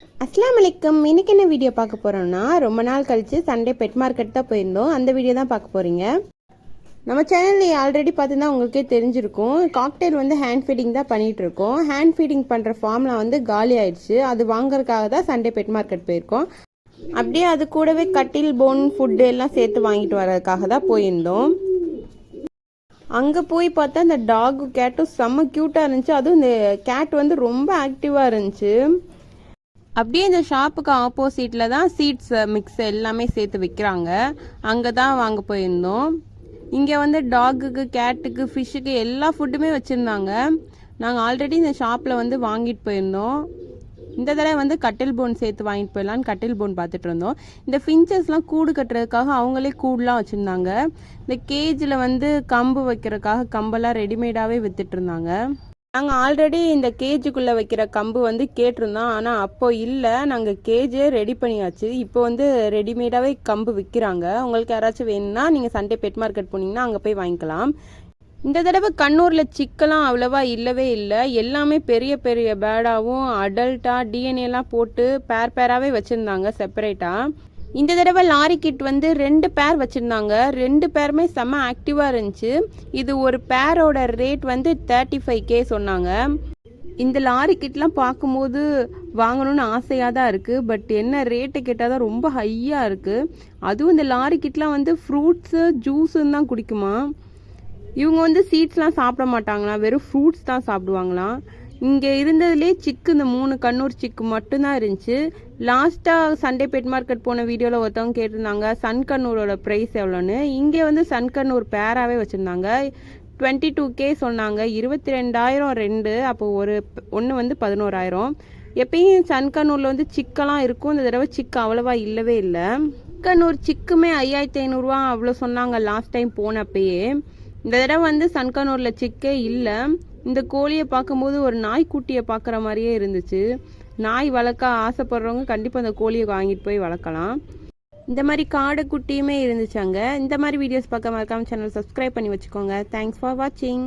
அஸ்ஸலாமு அலைக்கும். இன்னைக்கு என்ன வீடியோ பார்க்க போகிறோம்னா, ரொம்ப நாள் கழித்து சண்டே பெட் மார்க்கெட் தான் போயிருந்தோம். அந்த வீடியோ தான் பார்க்க போகிறீங்க. நம்ம சேனலில் ஆல்ரெடி பார்த்துன்னா உங்களுக்கே தெரிஞ்சிருக்கும். காக்டெயில் வந்து ஹேண்ட் ஃபீடிங் தான் பண்ணிகிட்ருக்கோம். ஹேண்ட் ஃபீடிங் பண்ணுற ஃபார்ம்லாம் வந்து காலி ஆயிடுச்சு. அது வாங்குறதுக்காக தான் சண்டே பெட் மார்க்கெட் போயிருக்கோம். அப்படியே அது கூடவே கட்டில், போன், ஃபுட்டு எல்லாம் சேர்த்து வாங்கிட்டு வர்றதுக்காக தான் போயிருந்தோம். அங்கே போய் பார்த்தா இந்த டாகு கேட்டும் செம்ம க்யூட்டாக இருந்துச்சு. அதுவும் இந்த கேட் வந்து ரொம்ப ஆக்டிவாக இருந்துச்சு. அப்படியே இந்த ஷாப்புக்கு ஆப்போசிட்டில் தான் சீட்ஸ் மிக்ஸ் எல்லாமே சேர்த்து விற்கிறாங்க. அங்கே தான் வாங்க போயிருந்தோம். இங்கே வந்து டாகுக்கு, கேட்டுக்கு, ஃபிஷ்ஷுக்கு எல்லா ஃபுட்டுமே வச்சுருந்தாங்க. நாங்கள் ஆல்ரெடி இந்த ஷாப்பில் வந்து வாங்கிட்டு போயிருந்தோம். இந்த தடவை வந்து கட்டில் போன் சேர்த்து வாங்கிட்டு போயிடலான்னு கட்டில் போன் பார்த்துட்டு இருந்தோம். இந்த ஃபின்ச்சஸ்லாம் கூடு கட்டுறதுக்காக அவங்களே கூடுலாம் வச்சுருந்தாங்க. இந்த கேஜில் வந்து கம்பு வைக்கிறதுக்காக கம்பெல்லாம் ரெடிமேடாகவே விற்றுட்டு இருந்தாங்க. நாங்கள் ஆல்ரெடி இந்த கேஜுக்குள்ளே வைக்கிற கம்பு வந்து கேட்டிருந்தோம். ஆனால் அப்போ இல்லை, நாங்கள் கேஜே ரெடி பண்ணியாச்சு. இப்போ வந்து ரெடிமேடாகவே கம்பு விற்கிறாங்க. உங்களுக்கு யாராச்சும் வேணும்னா நீங்கள் சண்டே பெட் மார்க்கெட் போனீங்கன்னா அங்கே போய் வாங்கிக்கலாம். இந்த தடவை கண்ணூரில் சிக்கெல்லாம் அவ்வளோவா இல்லவே இல்லை. எல்லாமே பெரிய பெரிய பேடாகவும் அடல்ட்டாக டிஎன்ஏலாம் போட்டு பேராகவே வச்சுருந்தாங்க செப்பரேட்டாக. இந்த தடவை லாரி கிட் வந்து 2 பேர் வச்சுருந்தாங்க. 2 பேருமே செம்ம ஆக்டிவாக இருந்துச்சு. இது ஒரு பேரோட ரேட் வந்து 35K சொன்னாங்க. இந்த லாரி கிட்லாம் பார்க்கும்போது வாங்கணும்னு ஆசையாக தான் இருக்குது. பட் என்ன ரேட்டு கேட்டால் தான் ரொம்ப ஹையாக இருக்குது. அதுவும் இந்த லாரி கிட்லாம் வந்து ஃப்ரூட்ஸு ஜூஸுன்னு தான் குடிக்குமா. இவங்க வந்து சீட்ஸ்லாம் சாப்பிட மாட்டாங்களாம், வெறும் ஃப்ரூட்ஸ் தான் சாப்பிடுவாங்களாம். இங்கே இருந்ததுலேயே சிக்கு இந்த 3 கண்ணூர் சிக்கு மட்டும்தான் இருந்துச்சு. லாஸ்ட்டாக சண்டே பெட் மார்க்கெட் போன வீடியோவில் ஒருத்தவங்க கேட்டிருந்தாங்க சன் கண்ணூரோட ப்ரைஸ் எவ்வளோன்னு. இங்கே வந்து சன் கண்ணூர் பேராகவே வச்சுருந்தாங்க. 22K சொன்னாங்க. 22,000 2. அப்போது ஒன்று வந்து 11,000. எப்பயும் சன் கண்ணூரில் வந்து சிக்கெல்லாம் இருக்கும். இந்த தடவை சிக்கு அவ்வளோவா இல்லவே இல்லை. கண்ணூர் சிக்குமே 5,500 அவ்வளோ சொன்னாங்க லாஸ்ட் டைம் போனப்பயே. இந்த தடவை வந்து சன்கனூரில் சிக்கே இல்லை. இந்த கோழியை பார்க்கும்போது ஒரு நாய்க்குட்டியை பார்க்குற மாதிரியே இருந்துச்சு. நாய் வளர்க்க ஆசைப்படுறவங்க கண்டிப்பாக அந்த கோழியை வாங்கிட்டு போய் வளர்க்கலாம். இந்த மாதிரி காடை குட்டியுமே இருந்துச்சாங்க. இந்த மாதிரி வீடியோஸ் பார்க்க மறக்காம சேனல் சப்ஸ்கிரைப் பண்ணி வச்சுக்கோங்க. தேங்க்ஸ் ஃபார் வாட்சிங்.